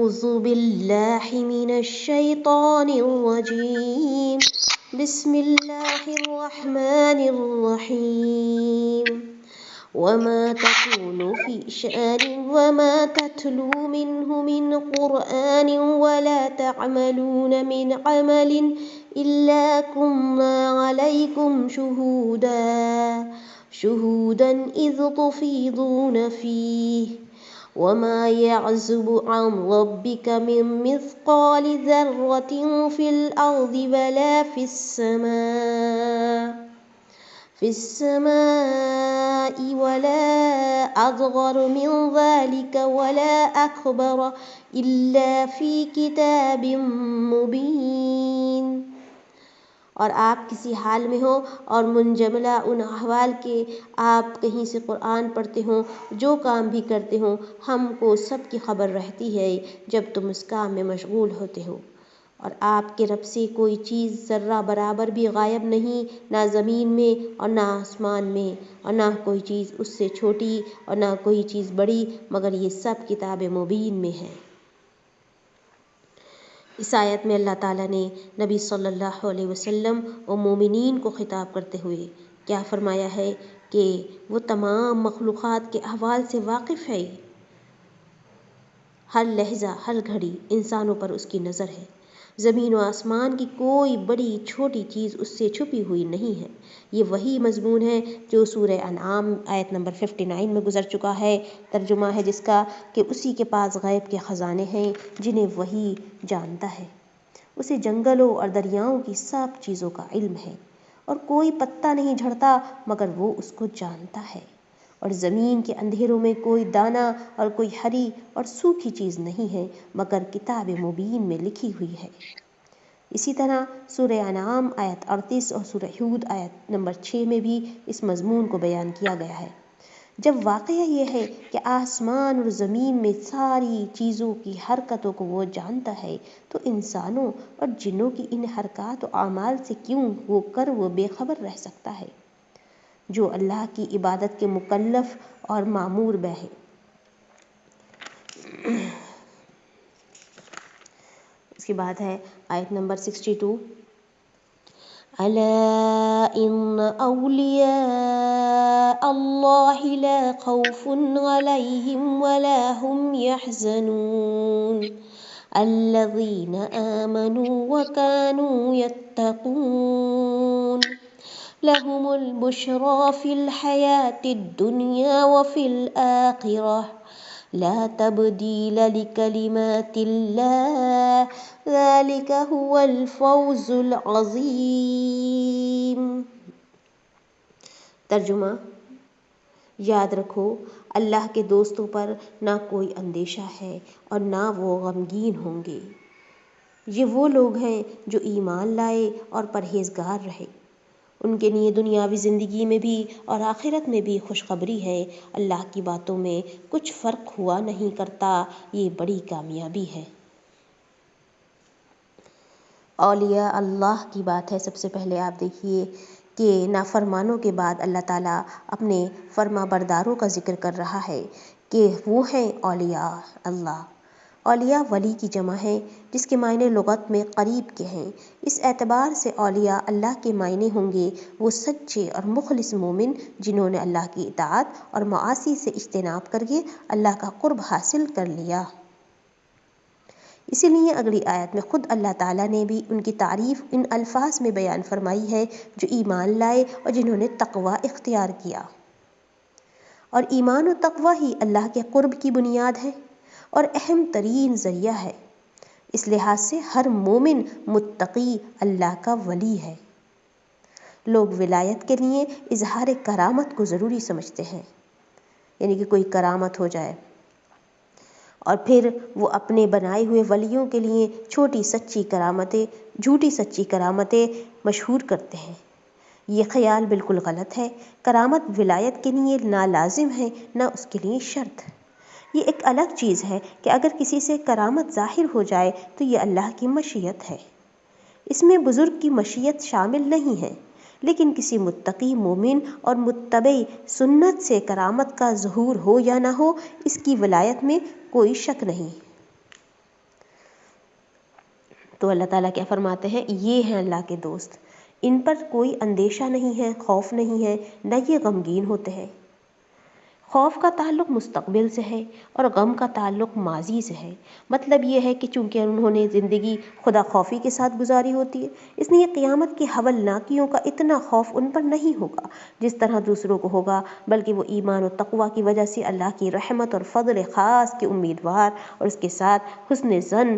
أعوذ بالله من الشيطان الرجيم بسم الله الرحمن الرحيم وما تكون في شأن وما تتلو منه من قرآن ولا تعملون من عمل إلا كنا عليكم شهودا إذ تفيضون فيه وما يعزب عن ربك من مثقال ذرة في الأرض ولا في السماء ولا أصغر من ذلك ولا أكبر إلا في كتاب مبين۔ اور آپ کسی حال میں ہو اور منجملہ ان احوال کے آپ کہیں سے قرآن پڑھتے ہوں، جو کام بھی کرتے ہوں، ہم کو سب کی خبر رہتی ہے جب تم اس کام میں مشغول ہوتے ہو۔ اور آپ کے رب سے کوئی چیز ذرہ برابر بھی غائب نہیں، نہ زمین میں اور نہ آسمان میں، اور نہ کوئی چیز اس سے چھوٹی اور نہ کوئی چیز بڑی، مگر یہ سب کتاب مبین میں ہے۔ اس آیت میں اللہ تعالیٰ نے نبی صلی اللہ علیہ وسلم اور مومنین کو خطاب کرتے ہوئے کیا فرمایا ہے کہ وہ تمام مخلوقات کے احوال سے واقف ہے۔ ہر لحظہ، ہر گھڑی انسانوں پر اس کی نظر ہے۔ زمین و آسمان کی کوئی بڑی چھوٹی چیز اس سے چھپی ہوئی نہیں ہے۔ یہ وہی مضمون ہے جو سورہ انعام آیت نمبر 59 میں گزر چکا ہے۔ ترجمہ ہے جس کا کہ اسی کے پاس غیب کے خزانے ہیں جنہیں وہی جانتا ہے۔ اسے جنگلوں اور دریاؤں کی سب چیزوں کا علم ہے، اور کوئی پتا نہیں جھڑتا مگر وہ اس کو جانتا ہے، اور زمین کے اندھیروں میں کوئی دانہ اور کوئی ہری اور سوکھی چیز نہیں ہے مگر کتاب مبین میں لکھی ہوئی ہے۔ اسی طرح سورہ انعام آیت 38 اور سورہ ہود آیت نمبر 6 میں بھی اس مضمون کو بیان کیا گیا ہے۔ جب واقعہ یہ ہے کہ آسمان اور زمین میں ساری چیزوں کی حرکتوں کو وہ جانتا ہے، تو انسانوں اور جنوں کی ان حرکات و اعمال سے کیوں وہ بے خبر رہ سکتا ہے جو اللہ کی عبادت کے مکلف اور مامور ہے۔ اس کے بعد ہے آیت نمبر 62، ألا إن أولياء الله لا خوف عليهم ولا هم يحزنون الذين آمنوا وكانوا يتقون لهم البشرى في الحياة الدنيا وفي الآخرة لا تبديل لكلمات الله ذلك هو الفوز العظیم۔ ترجمہ، یاد رکھو اللہ کے دوستوں پر نہ کوئی اندیشہ ہے اور نہ وہ غمگین ہوں گے۔ یہ وہ لوگ ہیں جو ایمان لائے اور پرہیزگار رہے، ان کے لیے دنیاوی زندگی میں بھی اور آخرت میں بھی خوشخبری ہے۔ اللہ کی باتوں میں کچھ فرق ہوا نہیں کرتا، یہ بڑی کامیابی ہے۔ اولیاء اللہ کی بات ہے۔ سب سے پہلے آپ دیکھیے کہ نافرمانوں کے بعد اللہ تعالیٰ اپنے فرما برداروں کا ذکر کر رہا ہے کہ وہ ہیں اولیاء اللہ۔ اولیاء ولی کی جمع ہے جس کے معنی لغت میں قریب کے ہیں۔ اس اعتبار سے اولیاء اللہ کے معنی ہوں گے وہ سچے اور مخلص مومن جنہوں نے اللہ کی اطاعت اور معاصی سے اجتناب کر کے اللہ کا قرب حاصل کر لیا۔ اسی لیے اگلی آیت میں خود اللہ تعالیٰ نے بھی ان کی تعریف ان الفاظ میں بیان فرمائی ہے جو ایمان لائے اور جنہوں نے تقوی اختیار کیا۔ اور ایمان و تقوی ہی اللہ کے قرب کی بنیاد ہے اور اہم ترین ذریعہ ہے۔ اس لحاظ سے ہر مومن متقی اللہ کا ولی ہے۔ لوگ ولایت کے لیے اظہار کرامت کو ضروری سمجھتے ہیں، یعنی کہ کوئی کرامت ہو جائے، اور پھر وہ اپنے بنائے ہوئے ولیوں کے لیے جھوٹی سچی کرامتیں مشہور کرتے ہیں۔ یہ خیال بالکل غلط ہے۔ کرامت ولایت کے لیے نہ لازم ہے نہ اس کے لیے شرط۔ یہ ایک الگ چیز ہے کہ اگر کسی سے کرامت ظاہر ہو جائے تو یہ اللہ کی مشیت ہے، اس میں بزرگ کی مشیت شامل نہیں ہے، لیکن کسی متقی مومن اور متبع سنت سے کرامت کا ظہور ہو یا نہ ہو، اس کی ولایت میں کوئی شک نہیں۔ تو اللہ تعالیٰ کیا فرماتے ہیں، یہ ہیں اللہ کے دوست، ان پر کوئی اندیشہ نہیں ہے، خوف نہیں ہے، نہ یہ غمگین ہوتے ہیں۔ خوف کا تعلق مستقبل سے ہے اور غم کا تعلق ماضی سے ہے۔ مطلب یہ ہے کہ چونکہ انہوں نے زندگی خدا خوفی کے ساتھ گزاری ہوتی ہے، اس لیے قیامت کی حولناکیوں کا اتنا خوف ان پر نہیں ہوگا جس طرح دوسروں کو ہوگا، بلکہ وہ ایمان و تقوی کی وجہ سے اللہ کی رحمت اور فضل خاص کے امیدوار اور اس کے ساتھ حسن ظن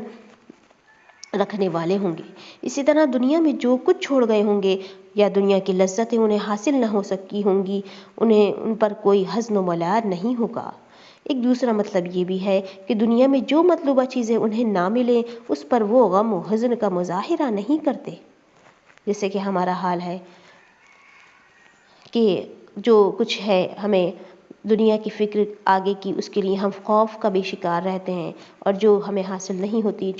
رکھنے والے ہوں گے۔ اسی طرح دنیا میں جو کچھ چھوڑ گئے ہوں گے یا دنیا کی لذتیں انہیں حاصل نہ ہو سکی ہوں گی، ان پر کوئی حزن و ملال نہیں ہوگا۔ ایک دوسرا مطلب یہ بھی ہے کہ دنیا میں جو مطلوبہ چیزیں انہیں نہ ملیں اس پر وہ غم و حزن کا مظاہرہ نہیں کرتے، جیسے کہ ہمارا حال ہے کہ جو کچھ ہے ہمیں دنیا کی فکر آگے کی، اس کے لیے ہم خوف کا بھی شکار رہتے ہیں، اور جو ہمیں حاصل نہیں ہوتی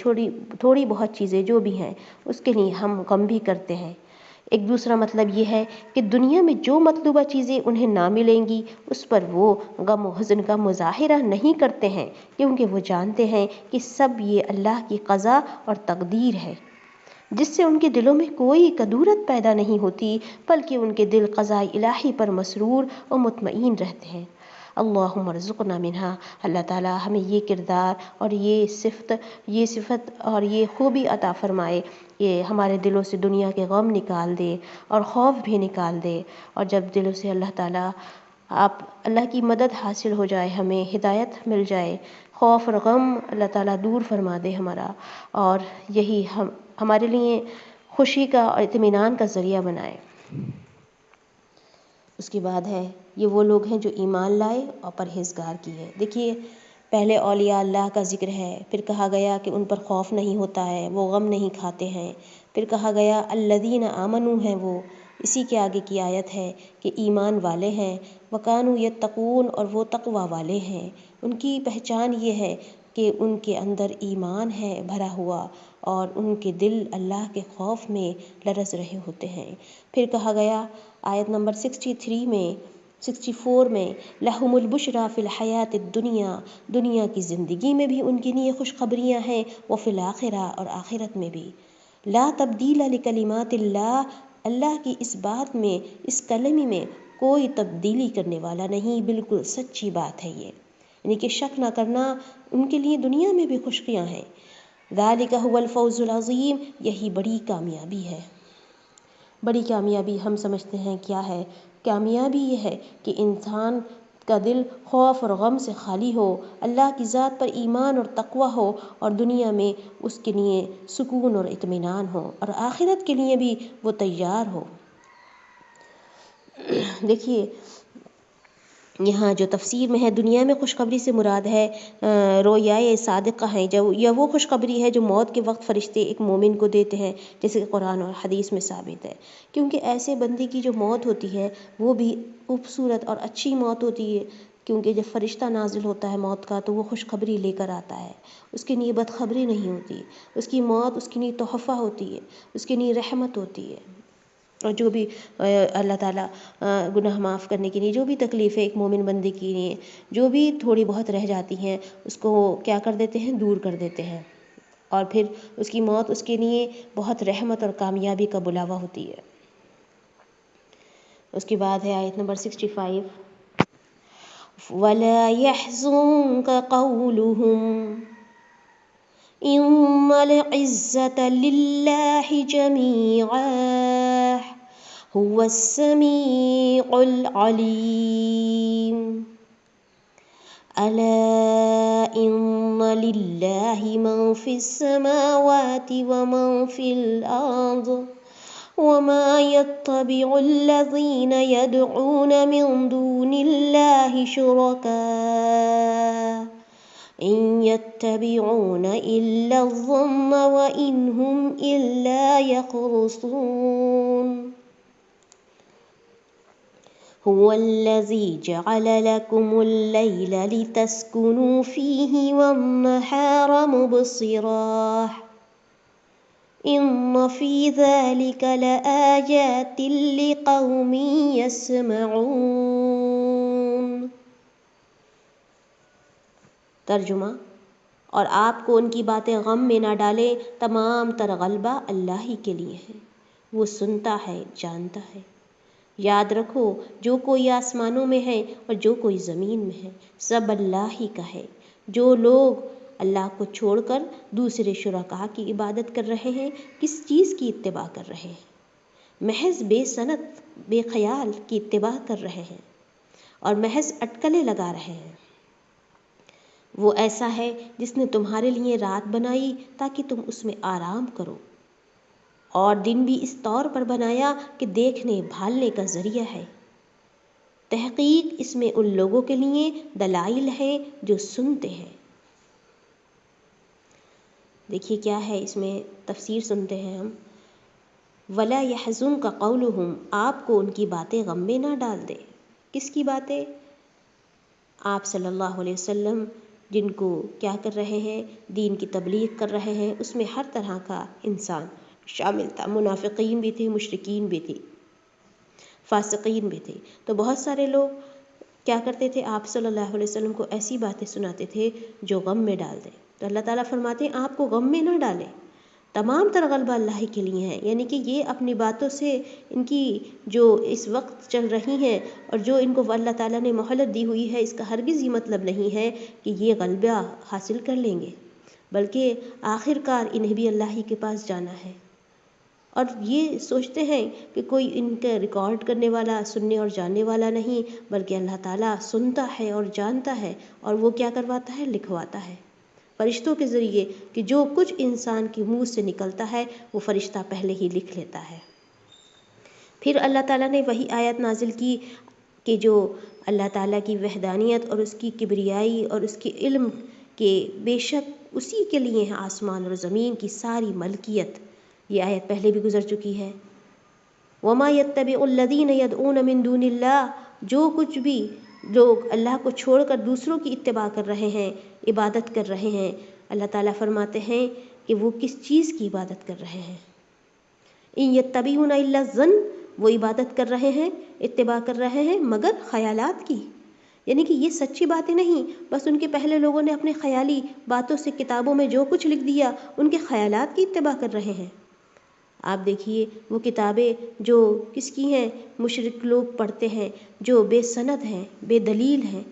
تھوڑی بہت چیزیں جو بھی ہیں اس کے لیے ہم غم بھی کرتے ہیں۔ ایک دوسرا مطلب یہ ہے کہ دنیا میں جو مطلوبہ چیزیں انہیں نہ ملیں گی اس پر وہ غم و حزن کا مظاہرہ نہیں کرتے ہیں، کیونکہ وہ جانتے ہیں کہ سب یہ اللہ کی قضا اور تقدیر ہے، جس سے ان کے دلوں میں کوئی کدورت پیدا نہیں ہوتی، بلکہ ان کے دل قضاء الہی پر مسرور و مطمئن رہتے ہیں۔ اللہم ارزقنا منہا، اللہ تعالیٰ ہمیں یہ کردار اور یہ صفت اور یہ خوبی عطا فرمائے کہ ہمارے دلوں سے دنیا کے غم نکال دے اور خوف بھی نکال دے، اور جب دلوں سے اللہ کی مدد حاصل ہو جائے، ہمیں ہدایت مل جائے، خوف اور غم اللہ تعالیٰ دور فرما دے ہمارا، اور یہی ہمارے لیے خوشی کا اور اطمینان کا ذریعہ بنائے۔ اس کے بعد ہے یہ وہ لوگ ہیں جو ایمان لائے اور پرہیزگار کی ہے۔ دیکھیے پہلے اولیاء اللہ کا ذکر ہے، پھر کہا گیا کہ ان پر خوف نہیں ہوتا ہے، وہ غم نہیں کھاتے ہیں، پھر کہا گیا الذین آمنوا ہیں وہ، اسی کے آگے کی آیت ہے کہ ایمان والے ہیں، وکانوا یتقون اور وہ تقوی والے ہیں۔ ان کی پہچان یہ ہے کہ ان کے اندر ایمان ہے بھرا ہوا اور ان کے دل اللہ کے خوف میں لرز رہے ہوتے ہیں۔ پھر کہا گیا آیت نمبر 64 میں لَهُمُ الْبُشْرَى فِي الْحَيَاةِ الدُّنْيَا، دنیا کی زندگی میں بھی ان کے لیے خوشخبریاں ہیں، وَفِي الْآخِرَةِ اور آخرت میں بھی۔ لا تبدیل لکلمات اللہ، اللہ کی اس بات میں، اس کلمے میں کوئی تبدیلی کرنے والا نہیں، بالکل سچی بات ہے یہ، یعنی کہ شک نہ کرنا، ان کے لیے دنیا میں بھی خوشیاں ہیں۔ ذالک هو الفوز العظیم، یہی بڑی کامیابی ہے۔ بڑی کامیابی ہم سمجھتے ہیں کیا ہے؟ کامیابی یہ ہے کہ انسان کا دل خوف اور غم سے خالی ہو، اللہ کی ذات پر ایمان اور تقوی ہو، اور دنیا میں اس کے لیے سکون اور اطمینان ہو، اور آخرت کے لیے بھی وہ تیار ہو۔ دیکھیے یہاں جو تفسیر میں ہے، دنیا میں خوشخبری سے مراد ہے رویائے صادقہ ہیں، یا وہ خوشخبری ہے جو موت کے وقت فرشتے ایک مومن کو دیتے ہیں، جیسے کہ قرآن اور حدیث میں ثابت ہے۔ کیونکہ ایسے بندے کی جو موت ہوتی ہے وہ بھی خوبصورت اور اچھی موت ہوتی ہے، کیونکہ جب فرشتہ نازل ہوتا ہے موت کا تو وہ خوشخبری لے کر آتا ہے، اس کے لیے بدخبری نہیں ہوتی، اس کی موت اس کے لیے تحفہ ہوتی ہے، اس کے لیے رحمت ہوتی ہے۔ اور جو بھی اللہ تعالیٰ گناہ معاف کرنے کے لیے جو بھی تکلیفیں ایک مومن بندے کے لیے جو بھی تھوڑی بہت رہ جاتی ہیں اس کو کیا کر دیتے ہیں، دور کر دیتے ہیں، اور پھر اس کی موت اس کے لیے بہت رحمت اور کامیابی کا بلاوا ہوتی ہے۔ اس کے بعد ہے آیت نمبر 65 وَلَا يَحْزُنكَ قَوْلُهُمْ إِنَّ الْعِزَّةَ لِلَّهِ جَمِيعًا هُوَ السَّمِيعُ الْعَلِيمُ أَلَا إِنَّ لِلَّهِ مَن فِي السَّمَاوَاتِ وَمَن فِي الْأَرْضِ وَمَا يَتَّبِعُ الَّذِينَ يَدْعُونَ مِن دُونِ اللَّهِ شُرَكَاءَ إِن يَتَّبِعُونَ إِلَّا الظَّنَّ وَإِنْ هُمْ إِلَّا يَخْرُصُونَ هُوَ الَّذِي جَعَلَ لَكُمُ اللَّيْلَ لِتَسْكُنُوا فِيهِ وَالنَّهَارَ مُبْصِرًا إِنَّ فِي ذَلِكَ لَآيَاتٍ لِقَوْمٍ يَسْمَعُونَ۔ ترجمہ: اور آپ کو ان کی باتیں غم میں نہ ڈالیں، تمام تر غلبہ اللہ ہی کے لیے ہے، وہ سنتا ہے، جانتا ہے۔ یاد رکھو جو کوئی آسمانوں میں ہے اور جو کوئی زمین میں ہے سب اللہ ہی کا ہے۔ جو لوگ اللہ کو چھوڑ کر دوسرے شرکاء کی عبادت کر رہے ہیں، کس چیز کی اتباع کر رہے ہیں؟ محض بے سنت بے خیال کی اتباع کر رہے ہیں اور محض اٹکلیں لگا رہے ہیں۔ وہ ایسا ہے جس نے تمہارے لیے رات بنائی تاکہ تم اس میں آرام کرو، اور دن بھی اس طور پر بنایا کہ دیکھنے بھالنے کا ذریعہ ہے۔ تحقیق اس میں ان لوگوں کے لیے دلائل ہیں جو سنتے ہیں۔ دیکھیے کیا ہے اس میں تفسیر سنتے ہیں ہم۔ وَلَا يَحْزُنْكَ قَوْلُهُمْ، آپ کو ان کی باتیں غم میں نہ ڈال دے۔ کس کی باتیں؟ آپ صلی اللہ علیہ وسلم جن کو کیا کر رہے ہیں، دین کی تبلیغ کر رہے ہیں، اس میں ہر طرح کا انسان شامل تھا، منافقین بھی تھے، مشرکین بھی تھے، فاسقین بھی تھے۔ تو بہت سارے لوگ کیا کرتے تھے، آپ صلی اللہ علیہ وسلم کو ایسی باتیں سناتے تھے جو غم میں ڈال دیں۔ تو اللہ تعالیٰ فرماتے ہیں آپ کو غم میں نہ ڈالیں، تمام تر غلبہ اللہ ہی کے لیے ہے۔ یعنی کہ یہ اپنی باتوں سے ان کی جو اس وقت چل رہی ہیں اور جو ان کو اللہ تعالیٰ نے مہلت دی ہوئی ہے، اس کا ہرگز یہ مطلب نہیں ہے کہ یہ غلبہ حاصل کر لیں گے، بلکہ آخر کار انہیں بھی اللہ ہی کے پاس جانا ہے۔ اور یہ سوچتے ہیں کہ کوئی ان کا ریکارڈ کرنے والا، سننے اور جاننے والا نہیں، بلکہ اللہ تعالیٰ سنتا ہے اور جانتا ہے، اور وہ کیا کرواتا ہے، لکھواتا ہے فرشتوں کے ذریعے، کہ جو کچھ انسان کے منہ سے نکلتا ہے وہ فرشتہ پہلے ہی لکھ لیتا ہے۔ پھر اللہ تعالیٰ نے وہی آیت نازل کی کہ جو اللہ تعالیٰ کی وحدانیت اور اس کی کبریائی اور اس کے علم کے بے شک اسی کے لیے ہے آسمان اور زمین کی ساری ملکیت۔ یہ آیت پہلے بھی گزر چکی ہے۔ وَمَا يَتَّبِعُ الَّذِينَ يَدْعُونَ مِن دُونِ اللَّهِ، جو کچھ بھی لوگ اللہ کو چھوڑ کر دوسروں کی اتباع کر رہے ہیں، عبادت کر رہے ہیں، اللہ تعالیٰ فرماتے ہیں کہ وہ کس چیز کی عبادت کر رہے ہیں؟ إِن يَتَّبِعُونَ إِلَّا الظَّنَّ، وہ عبادت کر رہے ہیں، اتباع کر رہے ہیں مگر خیالات کی۔ یعنی کہ یہ سچی باتیں نہیں، بس ان کے پہلے لوگوں نے اپنے خیالی باتوں سے کتابوں میں جو کچھ لکھ دیا ان کے خیالات کی اتباع کر رہے ہیں۔ آپ دیکھیے وہ کتابیں جو کس کی ہیں، مشرک لوگ پڑھتے ہیں، جو بے سند ہیں، بے دلیل ہیں،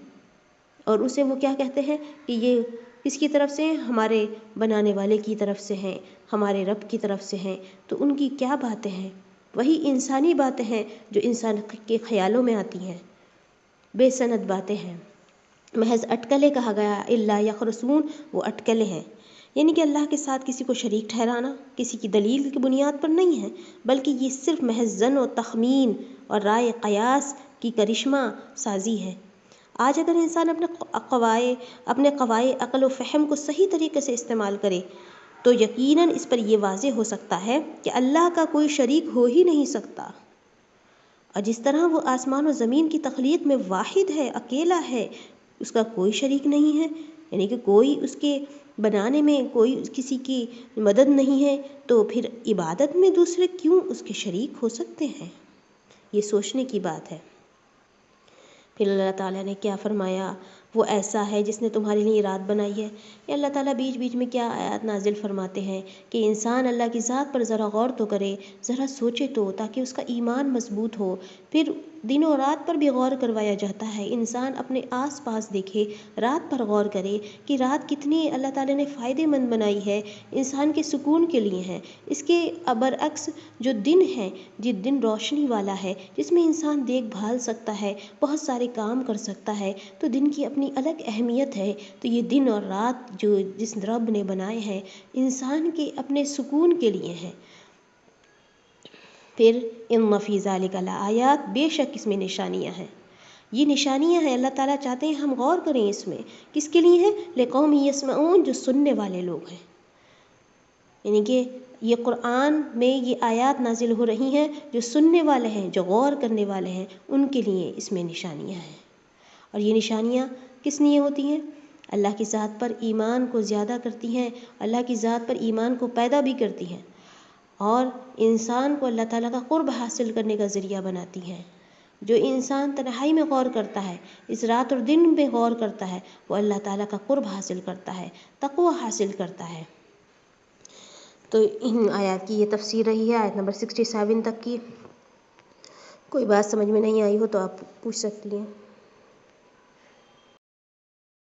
اور اسے وہ کیا کہتے ہیں کہ یہ کس کی طرف سے ہیں، ہمارے بنانے والے کی طرف سے ہیں، ہمارے رب کی طرف سے ہیں۔ تو ان کی کیا باتیں ہیں؟ وہی انسانی باتیں ہیں جو انسان کے خیالوں میں آتی ہیں، بے سند باتیں ہیں، محض اٹکلے کہا گیا، الا یخرسون، وہ اٹکلے ہیں۔ یعنی کہ اللہ کے ساتھ کسی کو شریک ٹھہرانا کسی کی دلیل کی بنیاد پر نہیں ہے، بلکہ یہ صرف محض ظن و تخمین اور رائے قیاس کی کرشمہ سازی ہے۔ آج اگر انسان اپنے قوائے عقل و فہم کو صحیح طریقے سے استعمال کرے تو یقیناً اس پر یہ واضح ہو سکتا ہے کہ اللہ کا کوئی شریک ہو ہی نہیں سکتا، اور جس طرح وہ آسمان و زمین کی تخلیق میں واحد ہے، اکیلا ہے، اس کا کوئی شریک نہیں ہے، یعنی کہ کوئی اس کے بنانے میں کوئی کسی کی مدد نہیں ہے، تو پھر عبادت میں دوسرے کیوں اس کے شریک ہو سکتے ہیں؟ یہ سوچنے کی بات ہے۔ پھر اللہ تعالیٰ نے کیا فرمایا، وہ ایسا ہے جس نے تمہارے لیے رات بنائی ہے۔ یہ اللہ تعالیٰ بیچ بیچ میں کیا آیات نازل فرماتے ہیں کہ انسان اللہ کی ذات پر ذرا غور تو کرے، ذرا سوچے تو، تاکہ اس کا ایمان مضبوط ہو۔ پھر دن و رات پر بھی غور کروایا جاتا ہے، انسان اپنے آس پاس دیکھے، رات پر غور کرے کہ رات کتنی اللہ تعالیٰ نے فائدے مند بنائی ہے، انسان کے سکون کے لیے ہے۔ اس کے برعکس جو دن ہے، جو دن روشنی والا ہے، جس میں انسان دیکھ بھال سکتا ہے، بہت سارے کام کر سکتا ہے، تو دن کی اپنی الگ اہمیت ہے۔ تو یہ دن اور رات جو جس رب نے بنائے ہیں انسان کے اپنے سکون کے لیے ہیں۔ پھر ان فی ذلک لآیات، بے شک اس میں نشانیاں ہیں، یہ نشانیاں ہیں، اللہ تعالیٰ چاہتے ہیں ہم غور کریں اس میں۔ کس کے لیے ہے؟ لقوم یسمعون، جو سننے والے لوگ ہیں۔ یعنی کہ یہ قرآن میں یہ آیات نازل ہو رہی ہیں جو سننے والے ہیں، جو غور کرنے والے ہیں، ان کے لیے اس میں نشانیاں ہیں۔ اور یہ نشانیاں کس لیے ہوتی ہیں؟ اللہ کی ذات پر ایمان کو زیادہ کرتی ہیں، اللہ کی ذات پر ایمان کو پیدا بھی کرتی ہیں، اور انسان کو اللہ تعالیٰ کا قرب حاصل کرنے کا ذریعہ بناتی ہیں۔ جو انسان تنہائی میں غور کرتا ہے، اس رات اور دن میں غور کرتا ہے، وہ اللہ تعالیٰ کا قرب حاصل کرتا ہے، تقوی حاصل کرتا ہے۔ تو ان آیات کی یہ تفسیر رہی ہے، آیت نمبر 67 تک کی۔ کوئی بات سمجھ میں نہیں آئی ہو تو آپ پوچھ سکتی ہیں۔